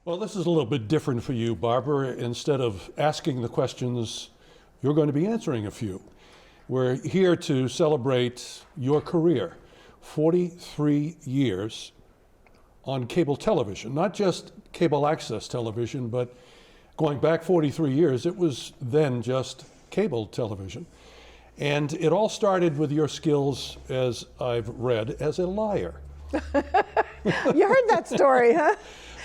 Well, this is a little bit different for you, Barbara. Instead of asking the questions, you're going to be answering a few. We're here to celebrate your career, 43 years on cable television, not just cable access television, but going back 43 years, it was then just cable television. And it all started with your skills, as I've read, as a liar. You heard that story, huh?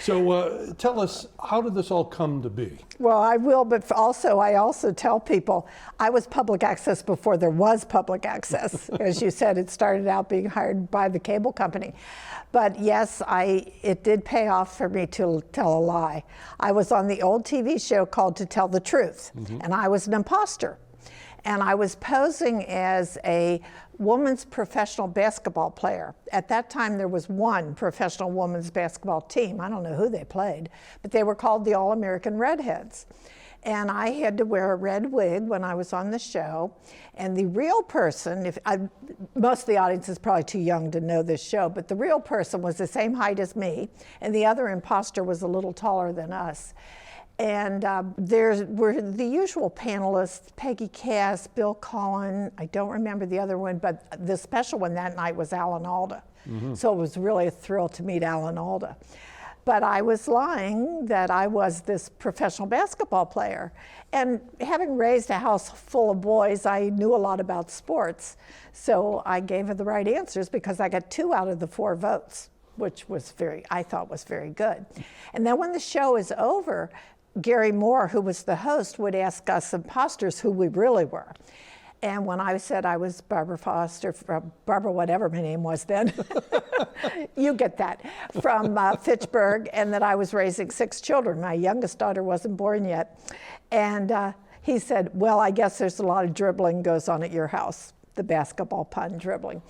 So tell us, how did this all come to be? Well, I will, but I also tell people I was public access before there was public access. As you said, it started out being hired by the cable company. But yes, it did pay off for me to tell a lie. I was on the old TV show called To Tell the Truth, and I was an imposter. And I was posing as a women's professional basketball player. At that time, there was one professional women's basketball team. I don't know who they played, but they were called the All-American Redheads. And I had to wear a red wig when I was on the show. And the real person, most of the audience is probably too young to know this show, but the real person was the same height as me, and the other imposter was a little taller than us. And there were the usual panelists, Peggy Cass, Bill Cullen, I don't remember the other one, but the special one that night was Alan Alda. So it was really a thrill to meet Alan Alda. But I was lying that I was this professional basketball player. And having raised a house full of boys, I knew a lot about sports. So I gave her the right answers because I got 2 out of the 4 votes, which was I thought was very good. And then when the show is over, Gary Moore, who was the host, would ask us imposters who we really were. And when I said I was Barbara Foster, Barbara whatever my name was then, you get that, from Fitchburg, and that I was raising 6 children. My youngest daughter wasn't born yet. And he said, well, I guess there's a lot of dribbling goes on at your house, the basketball pun, dribbling.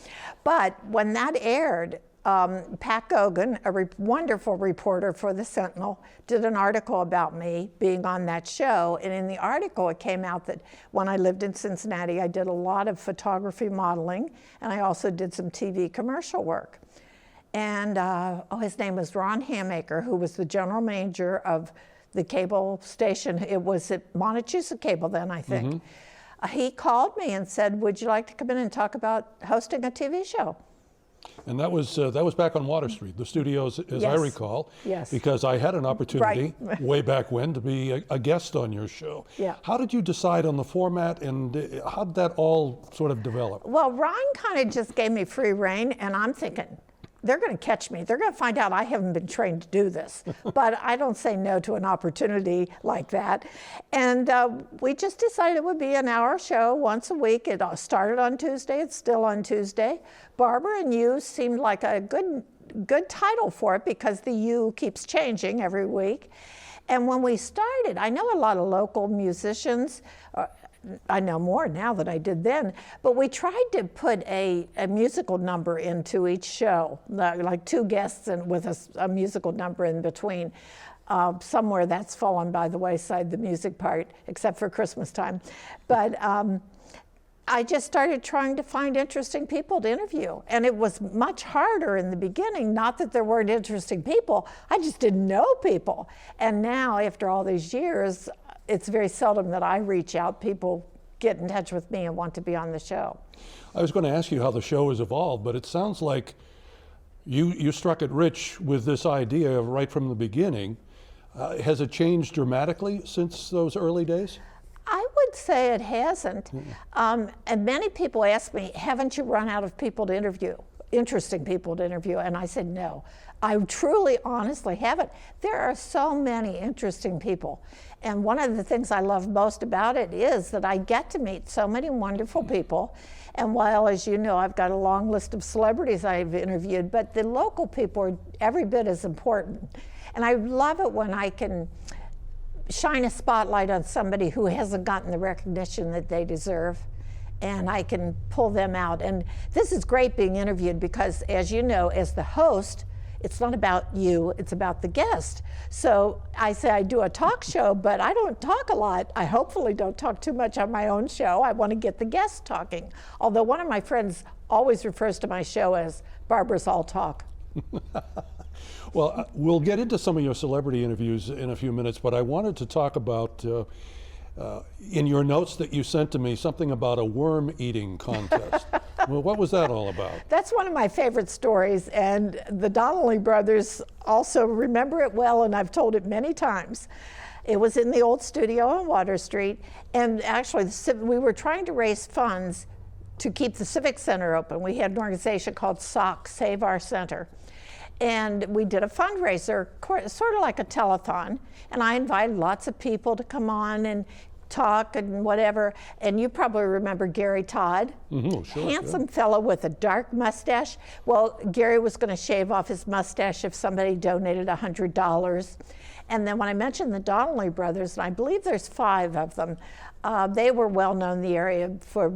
But when that aired, Pat Gogan, a wonderful reporter for the Sentinel, did an article about me being on that show. And in the article, it came out that when I lived in Cincinnati, I did a lot of photography modeling, and I also did some TV commercial work. And his name was Ron Hamaker, who was the general manager of the cable station. It was at Montechusett Cable then, I think. He called me and said, would you like to come in and talk about hosting a TV show? And that was back on Water Street, the studios, as I recall. Yes. Because I had an opportunity way back when to be a guest on your show. Yeah. How did you decide on the format, and how did that all sort of develop? Well, Ron kind of just gave me free rein, and I'm thinking, they're going to catch me. They're going to find out I haven't been trained to do this. But I don't say no to an opportunity like that. And we just decided it would be an hour show once a week. It started on Tuesday. It's still on Tuesday. Barbara and You seemed like a good title for it because the You keeps changing every week. And when we started, I know a lot of local musicians. I know more now than I did then, but we tried to put a musical number into each show, like 2 guests and with a musical number in between. Somewhere that's fallen by the wayside, the music part, except for Christmas time. But I just started trying to find interesting people to interview. And it was much harder in the beginning, not that there weren't interesting people, I just didn't know people. And now, after all these years, it's very seldom that I reach out. People get in touch with me and want to be on the show. I was going to ask you how the show has evolved, but it sounds like you struck it rich with this idea right from the beginning. Has it changed dramatically since those early days? I would say it hasn't. And many people ask me, haven't you run out of people to interview, interesting people to interview? And I said, no, I truly, honestly haven't. There are so many interesting people. And one of the things I love most about it is that I get to meet so many wonderful people. And while, as you know, I've got a long list of celebrities I've interviewed, but the local people are every bit as important. And I love it when I can shine a spotlight on somebody who hasn't gotten the recognition that they deserve, and I can pull them out. And this is great being interviewed because, as you know, as the host, it's not about you, it's about the guest. So I say I do a talk show, but I don't talk a lot. I hopefully don't talk too much on my own show. I want to get the guests talking. Although one of my friends always refers to my show as Barbara's All Talk. Well, we'll get into some of your celebrity interviews in a few minutes, but I wanted to talk about, in your notes that you sent to me, something about a worm eating contest. Well, what was that all about? That's one of my favorite stories, and the Donnelly brothers also remember it well, and I've told it many times. It was in the old studio on Water Street, and actually we were trying to raise funds to keep the Civic Center open. We had an organization called SOC, Save Our Center. And we did a fundraiser, sort of like a telethon, and I invited lots of people to come on and talk and whatever. And you probably remember Gary Todd, sure, handsome fellow with a dark mustache. Well, Gary was going to shave off his mustache if somebody donated $100. And then when I mentioned the Donnelly brothers, and I believe there's 5 of them, they were well known in the area for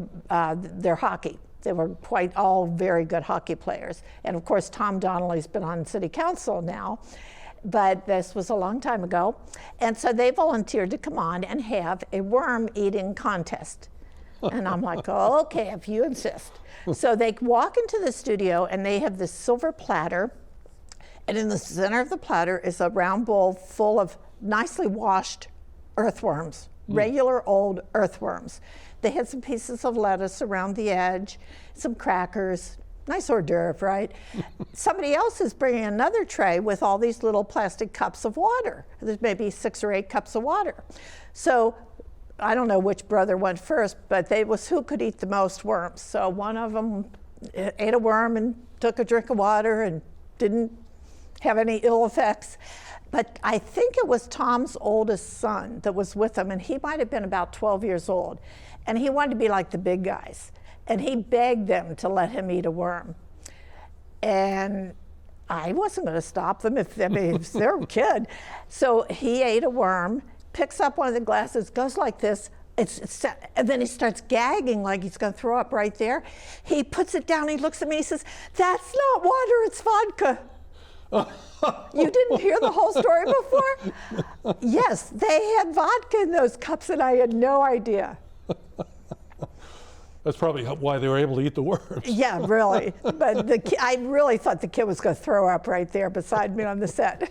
their hockey. They were quite all very good hockey players. And of course, Tom Donnelly's been on city council now, but this was a long time ago. And so they volunteered to come on and have a worm eating contest. And I'm like, oh, okay, if you insist. So they walk into the studio and they have this silver platter. And in the center of the platter is a round bowl full of nicely washed earthworms, regular old earthworms. They had some pieces of lettuce around the edge, some crackers, nice hors d'oeuvre, right? Somebody else is bringing another tray with all these little plastic cups of water. There's maybe 6 or 8 cups of water. So I don't know which brother went first, but it was who could eat the most worms. So one of them ate a worm and took a drink of water and didn't have any ill effects. But I think it was Tom's oldest son that was with him, and he might have been about 12 years old. And he wanted to be like the big guys. And he begged them to let him eat a worm. And I wasn't going to stop them if they're a kid. So he ate a worm, picks up one of the glasses, goes like this, and then he starts gagging like he's going to throw up right there. He puts it down, he looks at me, he says, "That's not water, it's vodka." You didn't hear the whole story before? Yes, they had vodka in those cups, and I had no idea. That's probably why they were able to eat the worms. Yeah, really. But I really thought the kid was going to throw up right there beside me on the set.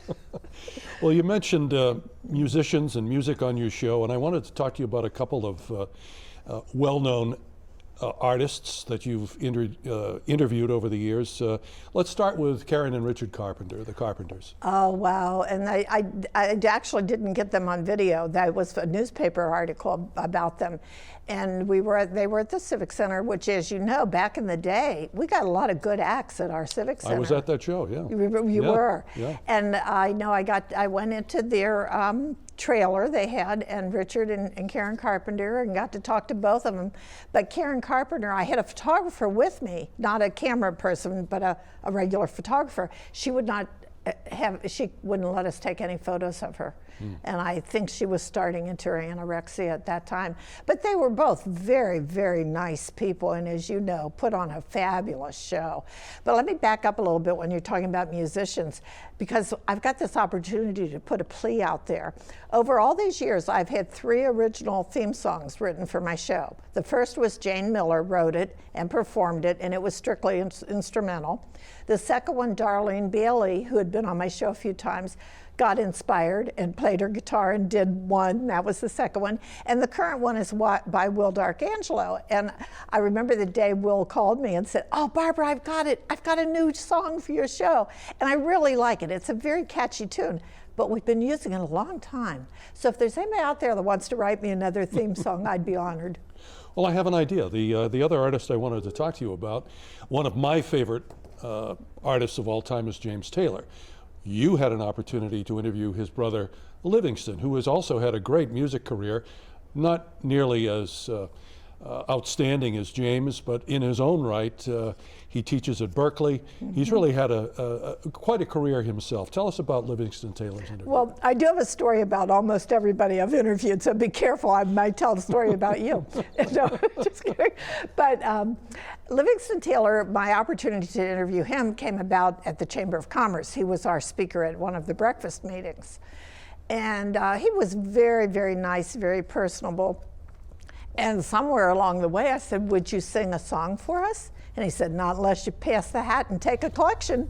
Well, you mentioned musicians and music on your show, and I wanted to talk to you about a couple of well-known artists that you've interviewed over the years. Let's start with Karen and Richard Carpenter, the Carpenters. Oh, wow. And I actually didn't get them on video. That was a newspaper article about them. And they were at the Civic Center, which, as you know, back in the day, we got a lot of good acts at our Civic Center. I was at that show, yeah. You were. Yeah. And I know I went into their trailer they had, and Richard and Karen Carpenter, and got to talk to both of them. But Karen Carpenter, I had a photographer with me, not a camera person, but a regular photographer. She wouldn't let us take any photos of her. And I think she was starting into her anorexia at that time. But they were both very, very nice people, and as you know, put on a fabulous show. But let me back up a little bit when you're talking about musicians, because I've got this opportunity to put a plea out there. Over all these years, I've had 3 original theme songs written for my show. The first was Jane Miller wrote it and performed it, and it was strictly instrumental. The second one, Darlene Bailey, who had been on my show a few times, got inspired and played her guitar and did one. That was the second one. And the current one is by Will D'Arcangelo. And I remember the day Will called me and said, "Oh, Barbara, I've got it. I've got a new song for your show." And I really like it. It's a very catchy tune, but we've been using it a long time. So if there's anybody out there that wants to write me another theme song, I'd be honored. Well, I have an idea. The other artist I wanted to talk to you about, one of my favorite artists of all time, is James Taylor. You had an opportunity to interview his brother Livingston, who has also had a great music career, not nearly as outstanding as James, but in his own right. He teaches at Berkeley. He's really had quite a career himself. Tell us about Livingston Taylor's interview. Well, I do have a story about almost everybody I've interviewed, so be careful. I might tell the story about you. No, just kidding. But Livingston Taylor, my opportunity to interview him came about at the Chamber of Commerce. He was our speaker at one of the breakfast meetings. And he was very, very nice, very personable. And somewhere along the way, I said, would you sing a song for us? And he said, not unless you pass the hat and take a collection.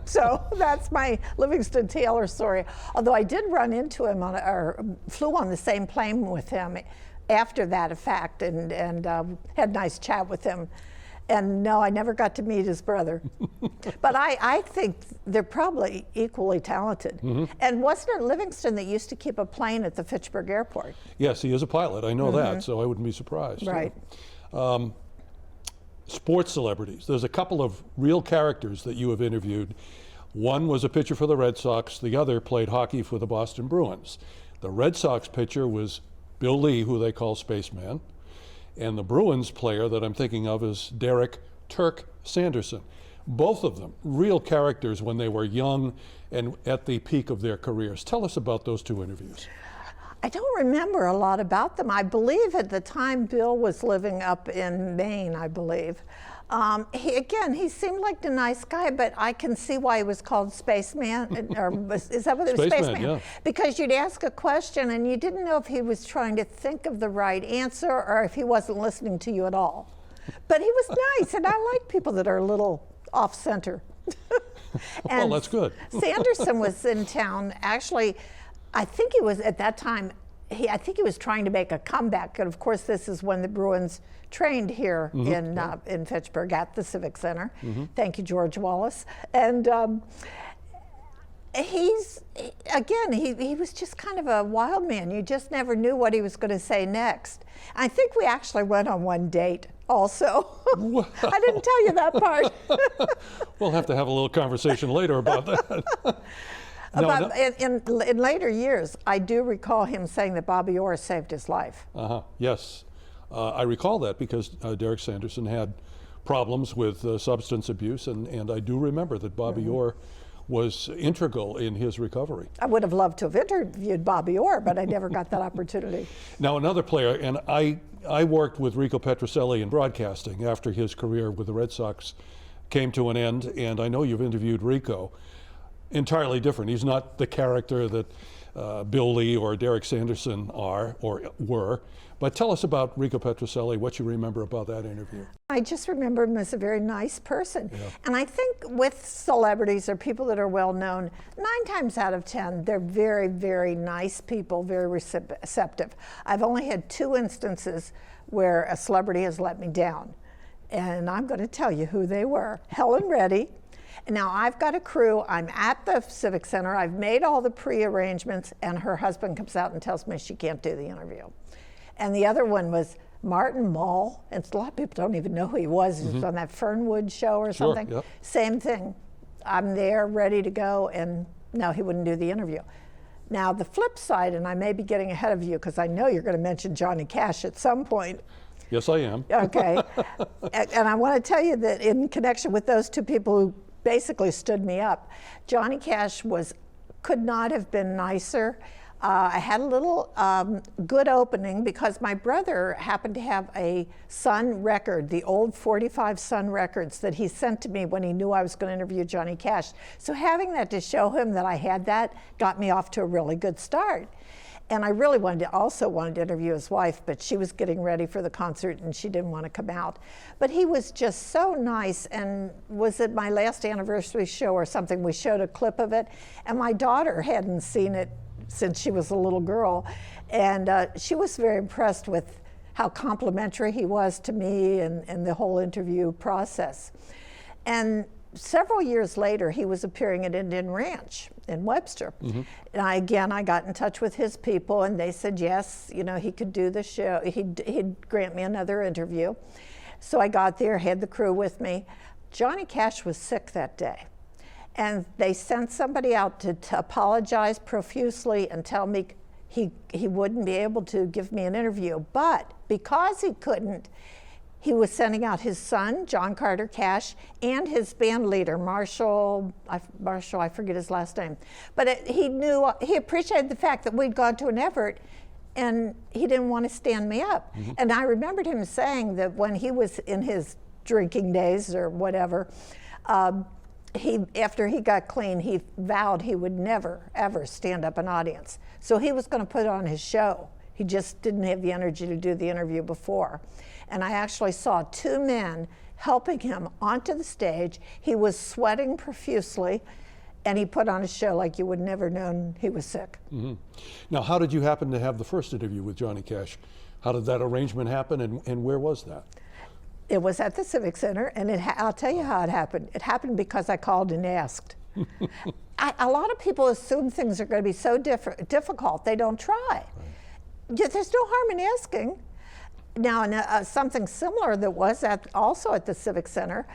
So that's my Livingston Taylor story. Although I did run into him or flew on the same plane with him after that fact, and had a nice chat with him. And no, I never got to meet his brother. But I think they're probably equally talented. Mm-hmm. And wasn't it Livingston that used to keep a plane at the Fitchburg Airport? Yes, he is a pilot. I know that, so I wouldn't be surprised. Right. Sports celebrities. There's a couple of real characters that you have interviewed. One was a pitcher for the Red Sox. The other played hockey for the Boston Bruins. The Red Sox pitcher was Bill Lee, who they call Spaceman. And the Bruins player that I'm thinking of is Derek Turk Sanderson. Both of them, real characters when they were young and at the peak of their careers. Tell us about those two interviews. I don't remember a lot about them. I believe at the time Bill was living up in Maine, I believe. He seemed like a nice guy, but I can see why he was called Spaceman. Or is that what it was? Spaceman, yeah. Because you'd ask a question and you didn't know if he was trying to think of the right answer or if he wasn't listening to you at all. But he was nice, and I like people that are a little off-center. Well, that's good. Sanderson was in town. Actually, I think he was at that time. I think he was trying to make a comeback, and of course, this is when the Bruins trained here in Fitchburg at the Civic Center. Mm-hmm. Thank you, George Wallace. And he was just kind of a wild man. You just never knew what he was going to say next. I think we actually went on one date also. Wow. I didn't tell you that part. We'll have to have a little conversation later about that. In later years, I do recall him saying that Bobby Orr saved his life. Yes. I recall that because Derek Sanderson had problems with substance abuse, and I do remember that Bobby Orr was integral in his recovery. I would have loved to have interviewed Bobby Orr, but I never got that opportunity. Now, another player, and I worked with Rico Petrucelli in broadcasting after his career with the Red Sox came to an end, and I know you've interviewed Rico. Entirely different. He's not the character that Bill Lee or Derek Sanderson are or were. But tell us about Rico Petrucelli, what you remember about that interview. I just remember him as a very nice person. Yeah. And I think with celebrities or people that are well known, 9 times out of 10, they're very, very nice people, very receptive. I've only had 2 instances where a celebrity has let me down. And I'm going to tell you who they were. Helen Reddy. Now I've got a crew, I'm at the Civic Center, I've made all the pre-arrangements, and her husband comes out and tells me she can't do the interview. And the other one was Martin Mull, and a lot of people don't even know who he was. He was on that Fernwood show or something. Yep. Same thing. I'm there, ready to go, and no, he wouldn't do the interview. Now the flip side, and I may be getting ahead of you because I know you're going to mention Johnny Cash at some point. Yes, I am. Okay. And I want to tell you that in connection with those 2 people who basically stood me up, Johnny Cash could not have been nicer. I had a little good opening because my brother happened to have a Sun record, the old 45 Sun records that he sent to me when he knew I was going to interview Johnny Cash. So having that to show him that I had that got me off to a really good start. And I really wanted to interview his wife, but she was getting ready for the concert and she didn't want to come out. But he was just so nice, and was at my last anniversary show or something, we showed a clip of it, and my daughter hadn't seen it since she was a little girl, and she was very impressed with how complimentary he was to me and the whole interview process. And several years later, he was appearing at Indian Ranch in Webster. Mm-hmm. And I got in touch with his people, and they said yes, he could do the show. He'd grant me another interview. So I got there, had the crew with me. Johnny Cash was sick that day. And they sent somebody out to apologize profusely and tell me he wouldn't be able to give me an interview. But because he couldn't, he was sending out his son, John Carter Cash, and his band leader, Marshall, I forget his last name. But he appreciated the fact that we'd gone to an effort, and he didn't want to stand me up. Mm-hmm. And I remembered him saying that when he was in his drinking days or whatever, after he got clean, he vowed he would never, ever stand up an audience. So he was going to put on his show. He just didn't have the energy to do the interview before. And I actually saw two men helping him onto the stage. He was sweating profusely, and he put on a show like you would never known he was sick. Mm-hmm. Now, how did you happen to have the first interview with Johnny Cash? How did that arrangement happen, and where was that? It was at the Civic Center, and I'll tell you how it happened. It happened because I called and asked. A lot of people assume things are going to be so difficult, they don't try. Right. There's no harm in asking. Now, something similar that was also at the Civic Center,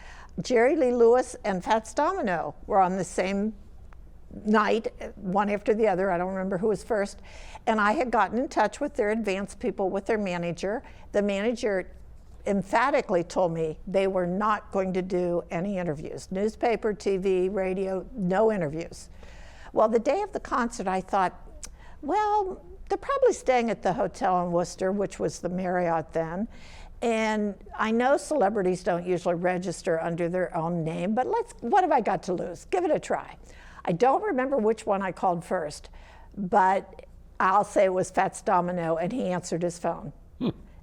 Jerry Lee Lewis and Fats Domino were on the same night, one after the other. I don't remember who was first. And I had gotten in touch with their advance people, with their manager. The manager emphatically told me they were not going to do any interviews. Newspaper, TV, radio, no interviews. Well, the day of the concert, I thought, well, they're probably staying at the hotel in Worcester, which was the Marriott then. And I know celebrities don't usually register under their own name, but what have I got to lose? Give it a try. I don't remember which one I called first, but I'll say it was Fats Domino, and he answered his phone.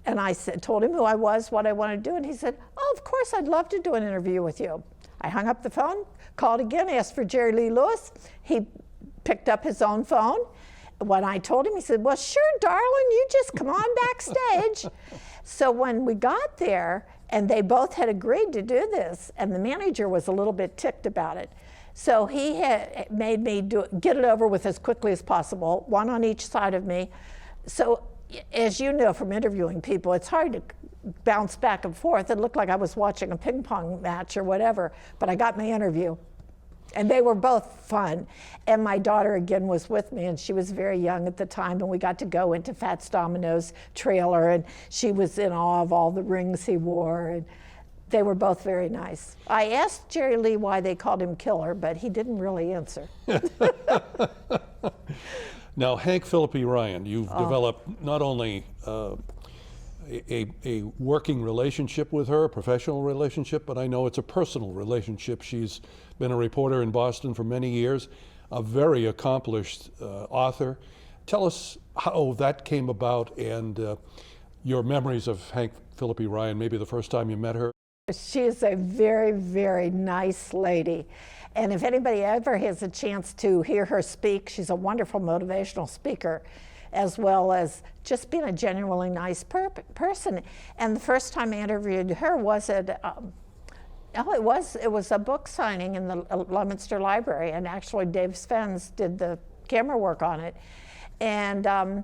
And I told him who I was, what I wanted to do, and he said, oh, of course, I'd love to do an interview with you. I hung up the phone, called again, asked for Jerry Lee Lewis. He picked up his own phone. When I told him, he said, well, sure, darling, you just come on backstage. So when we got there, and they both had agreed to do this, and the manager was a little bit ticked about it. So he had made me get it over with as quickly as possible, one on each side of me. So as you know from interviewing people, it's hard to bounce back and forth. It looked like I was watching a ping pong match or whatever, but I got my interview. And they were both fun. And my daughter, again, was with me, and she was very young at the time, and we got to go into Fats Domino's trailer, and she was in awe of all the rings he wore, and they were both very nice. I asked Jerry Lee why they called him Killer, but he didn't really answer. Now, Hank Phillippe Ryan, you've developed not only a working relationship with her, a professional relationship, but I know it's a personal relationship. She's been a reporter in Boston for many years, a very accomplished author. Tell us how that came about and your memories of Hank Phillippe Ryan, maybe the first time you met her. She is a very, very nice lady. And if anybody ever has a chance to hear her speak, she's a wonderful motivational speaker, as well as just being a genuinely nice person. And the first time I interviewed her was at, it was a book signing in the Leominster Library, and actually Dave Svens did the camera work on it. And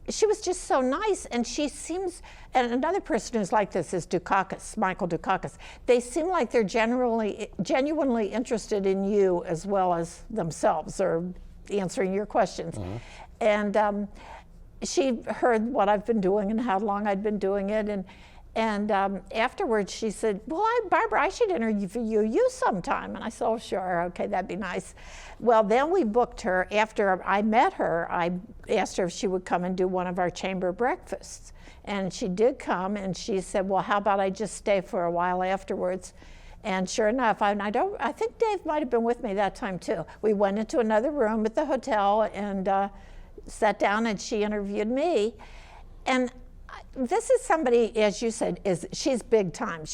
she was just so nice, and she seems, and another person who's like this is Dukakis, Michael Dukakis. They seem like they're genuinely interested in you as well as themselves, or answering your questions. Uh-huh. And she heard what I've been doing and how long I'd been doing it, and afterwards she said, well, Barbara, I should interview you sometime. And I said, oh, sure, okay, that'd be nice. Well, then we booked her. After I met her, I asked her if she would come and do one of our chamber breakfasts. And she did come, and she said, well, how about I just stay for a while afterwards? And sure enough, I think Dave might have been with me that time too. We went into another room at the hotel and sat down, and she interviewed me. And this is somebody, as you said, she's big time.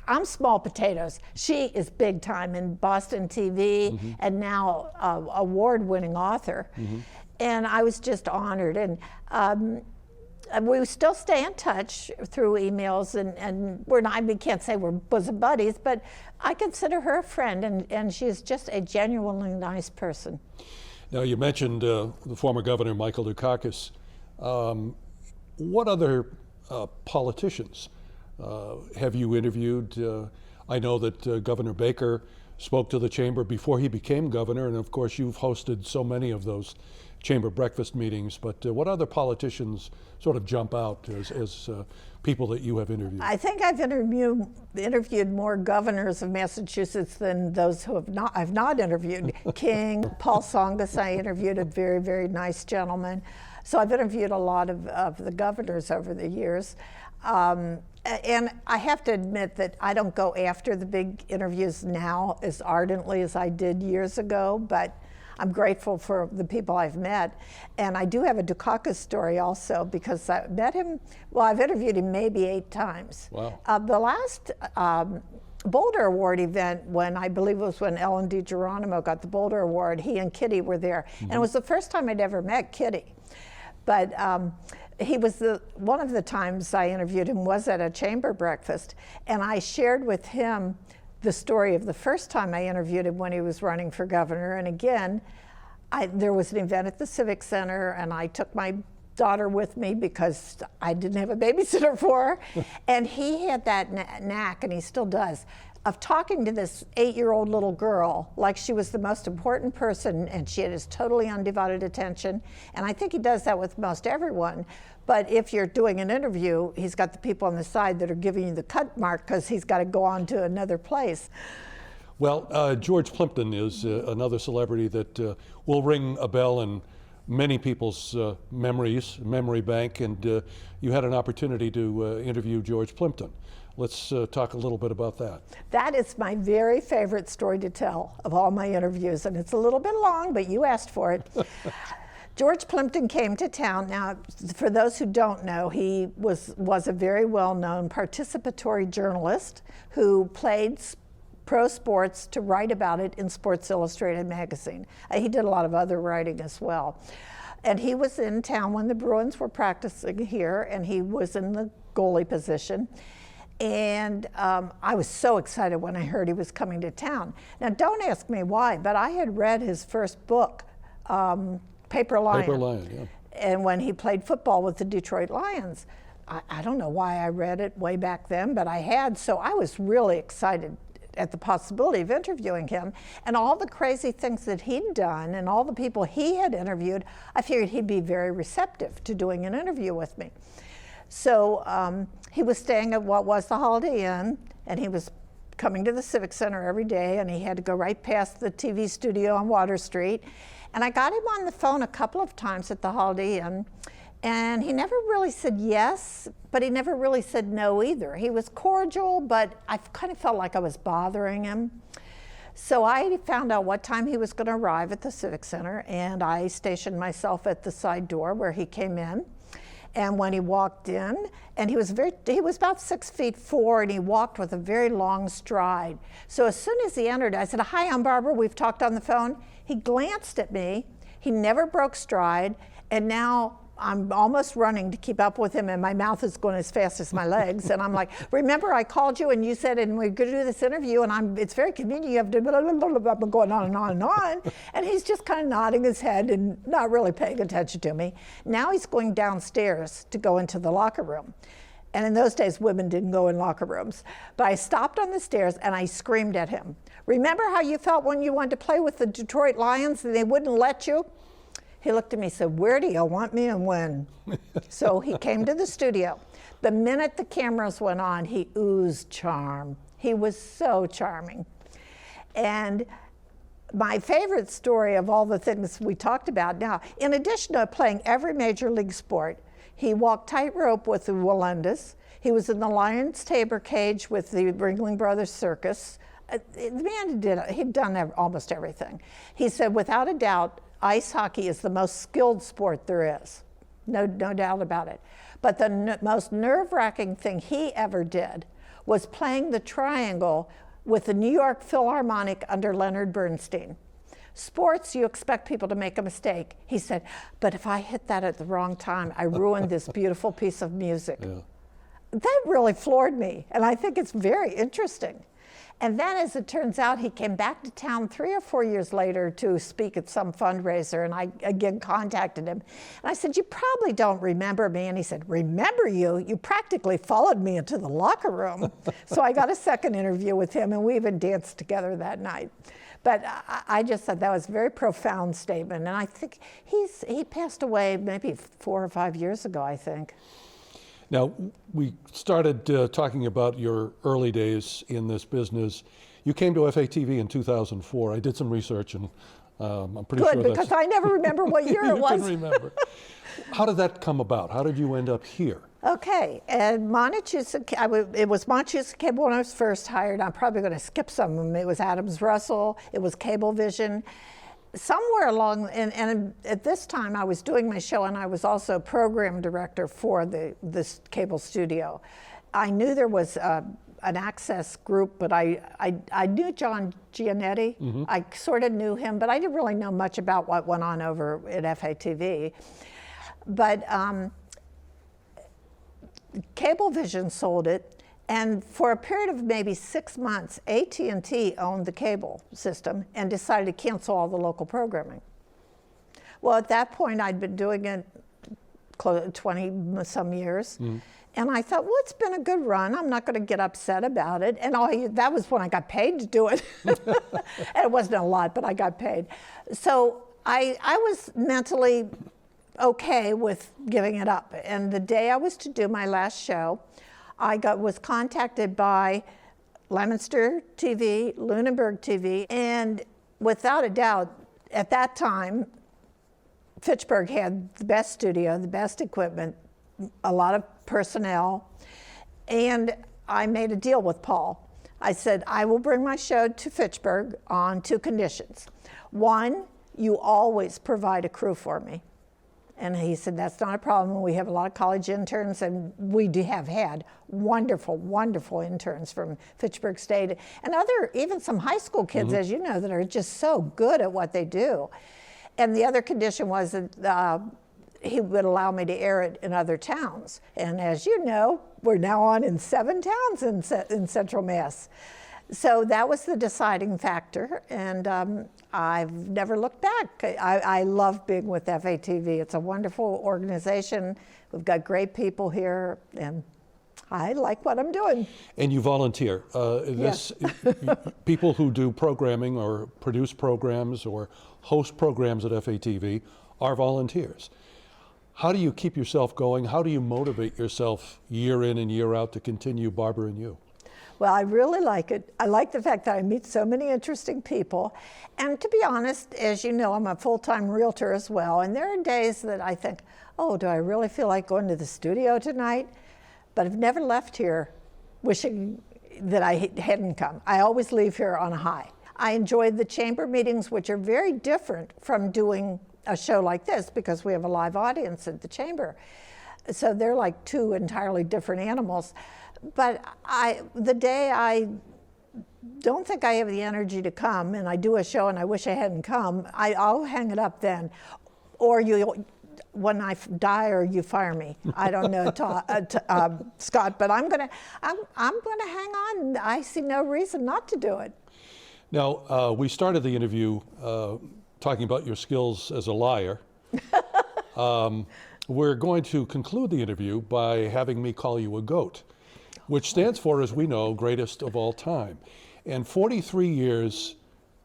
I'm small potatoes. She is big time in Boston TV, mm-hmm. and now award-winning author. Mm-hmm. And I was just honored. And we still stay in touch through emails, and we're not, we can't say we're bosom buddies, but I consider her a friend, and she's just a genuinely nice person. Now, you mentioned the former governor, Michael Dukakis. What other politicians have you interviewed? I know that Governor Baker spoke to the chamber before he became governor, and of course you've hosted so many of those chamber breakfast meetings, but what other politicians sort of jump out as people that you have interviewed? I think I've interviewed more governors of Massachusetts than those who I've not interviewed. King, Paul Tsongas, I interviewed, a very, very nice gentleman. So I've interviewed a lot of the governors over the years. And I have to admit that I don't go after the big interviews now as ardently as I did years ago, but I'm grateful for the people I've met. And I do have a Dukakis story also, because I met him, well, I've interviewed him maybe 8 times. Wow. The last Boulder Award event, when I believe it was when Ellen DeGeronimo got the Boulder Award, he and Kitty were there. And it was the first time I'd ever met Kitty. But he was one of the times I interviewed him was at a chamber breakfast, and I shared with him the story of the first time I interviewed him when he was running for governor. And again, there was an event at the Civic Center, and I took my daughter with me because I didn't have a babysitter for her. And he had that knack, and he still does, of talking to this 8-year-old little girl like she was the most important person, and she had his totally undivided attention. And I think he does that with most everyone. But if you're doing an interview, he's got the people on the side that are giving you the cut mark because he's got to go on to another place. Well, George Plimpton is another celebrity that will ring a bell in many people's memory bank, and you had an opportunity to interview George Plimpton. Let's talk a little bit about that. That is my very favorite story to tell of all my interviews, and it's a little bit long, but you asked for it. George Plimpton came to town. Now, for those who don't know, he was a very well-known participatory journalist who played pro sports to write about it in Sports Illustrated magazine. He did a lot of other writing as well. And he was in town when the Bruins were practicing here, and he was in the goalie position. And I was so excited when I heard he was coming to town. Now, don't ask me why, but I had read his first book, Paper Lion. Paper Lion, yeah. And when he played football with the Detroit Lions. I don't know why I read it way back then, but I had, so I was really excited at the possibility of interviewing him. And all the crazy things that he'd done and all the people he had interviewed, I figured he'd be very receptive to doing an interview with me. So he was staying at what was the Holiday Inn, and he was coming to the Civic Center every day, and he had to go right past the TV studio on Water Street. And I got him on the phone a couple of times at the Holiday Inn, and he never really said yes, but he never really said no either. He was cordial, but I kind of felt like I was bothering him. So I found out what time he was going to arrive at the Civic Center, and I stationed myself at the side door where he came in. And when he walked in, and he was about 6'4", and he walked with a very long stride. So as soon as he entered, I said, "Hi, I'm Barbara, we've talked on the phone." He glanced at me, he never broke stride, and now I'm almost running to keep up with him, and my mouth is going as fast as my legs. And I'm like, "Remember, I called you and you said, and we're going to do this interview, and it's very convenient. You have to blah, blah, blah, blah, blah, going on and on and on." And he's just kind of nodding his head and not really paying attention to me. Now he's going downstairs to go into the locker room. And in those days, women didn't go in locker rooms. But I stopped on the stairs and I screamed at him. "Remember how you felt when you wanted to play with the Detroit Lions and they wouldn't let you?" He looked at me and said, "Where do you want me and when?" So he came to the studio. The minute the cameras went on, he oozed charm. He was so charming. And my favorite story of all the things we talked about now, in addition to playing every major league sport, he walked tightrope with the Wallendas. He was in the Lions Tabor cage with the Ringling Brothers Circus. The man he'd done almost everything. He said, without a doubt, ice hockey is the most skilled sport there is. No doubt about it. But the most nerve-wracking thing he ever did was playing the triangle with the New York Philharmonic under Leonard Bernstein. Sports, you expect people to make a mistake. He said, but if I hit that at the wrong time, I ruined this beautiful piece of music. Yeah. That really floored me, and I think it's very interesting. And then, as it turns out, he came back to town 3 or 4 years later to speak at some fundraiser, and I again contacted him. And I said, "You probably don't remember me." And he said, "Remember you? You practically followed me into the locker room." So I got a second interview with him, and we even danced together that night. But I just thought that was a very profound statement. And I think he passed away maybe 4 or 5 years ago, I think. Now, we started talking about your early days in this business. You came to FATV in 2004. I did some research, and I'm pretty sure that's... Good, because I never remember what year it was. You can remember. How did that come about? How did you end up here? Okay, and it was Montechusett Cable when I was first hired. I'm probably going to skip some of them. It was Adams Russell. It was Cablevision. somewhere along, and at this time I was doing my show, and I was also program director for this cable studio. I knew there was an access group, but I knew John Giannetti. Mm-hmm. I sort of knew him, but I didn't really know much about what went on over at FATV. But Cablevision sold it. And for a period of maybe 6 months, AT&T owned the cable system and decided to cancel all the local programming. Well, at that point, I'd been doing it 20-some years. Mm. And I thought, well, it's been a good run. I'm not going to get upset about it. And that was when I got paid to do it. And it wasn't a lot, but I got paid. So I was mentally okay with giving it up. And the day I was to do my last show, I was contacted by Leominster TV, Lunenburg TV, and without a doubt, at that time, Fitchburg had the best studio, the best equipment, a lot of personnel, and I made a deal with Paul. I said, I will bring my show to Fitchburg on 2 conditions. 1, you always provide a crew for me. And he said, that's not a problem. We have a lot of college interns, and we have had wonderful, wonderful interns from Fitchburg State, and even some high school kids, mm-hmm. as you know, that are just so good at what they do. And the other condition was that he would allow me to air it in other towns. And as you know, we're now on in 7 towns in Central Mass. So that was the deciding factor, and I've never looked back. I love being with FATV. It's a wonderful organization. We've got great people here, and I like what I'm doing. And you volunteer. Yes. People who do programming or produce programs or host programs at FATV are volunteers. How do you keep yourself going? How do you motivate yourself year in and year out to continue Barbara and You? Well, I really like it. I like the fact that I meet so many interesting people. And to be honest, as you know, I'm a full-time realtor as well. And there are days that I think, oh, do I really feel like going to the studio tonight? But I've never left here wishing that I hadn't come. I always leave here on a high. I enjoyed the chamber meetings, which are very different from doing a show like this because we have a live audience at the chamber. So they're like 2 entirely different animals. But the day I don't think I have the energy to come, and I do a show and I wish I hadn't come, I'll hang it up then. Or when I die, or you fire me. I don't know, Scott, but I'm gonna hang on. I see no reason not to do it. Now, we started the interview talking about your skills as a liar. We're going to conclude the interview by having me call you a GOAT, which stands for, as we know, greatest of all time. And 43 years,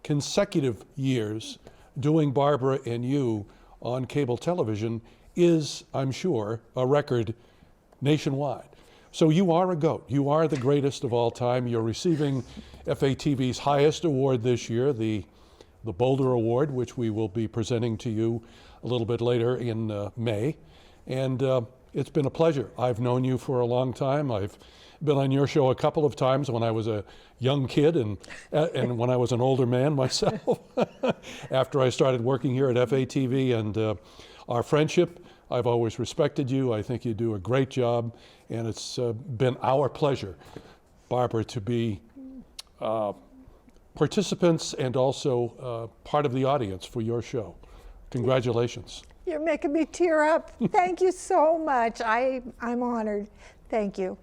consecutive years, doing Barbara and You on cable television is, I'm sure, a record nationwide. So you are a GOAT. You are the greatest of all time. You're receiving FATV's highest award this year, the Boulder Award, which we will be presenting to you a little bit later in May. And it's been a pleasure. I've known you for a long time. I've been on your show a couple of times when I was a young kid and when I was an older man myself after I started working here at FATV. And our friendship, I've always respected you. I think you do a great job. And it's been our pleasure, Barbara, to be participants and also part of the audience for your show. Congratulations. You're making me tear up. Thank you so much. I'm honored. Thank you.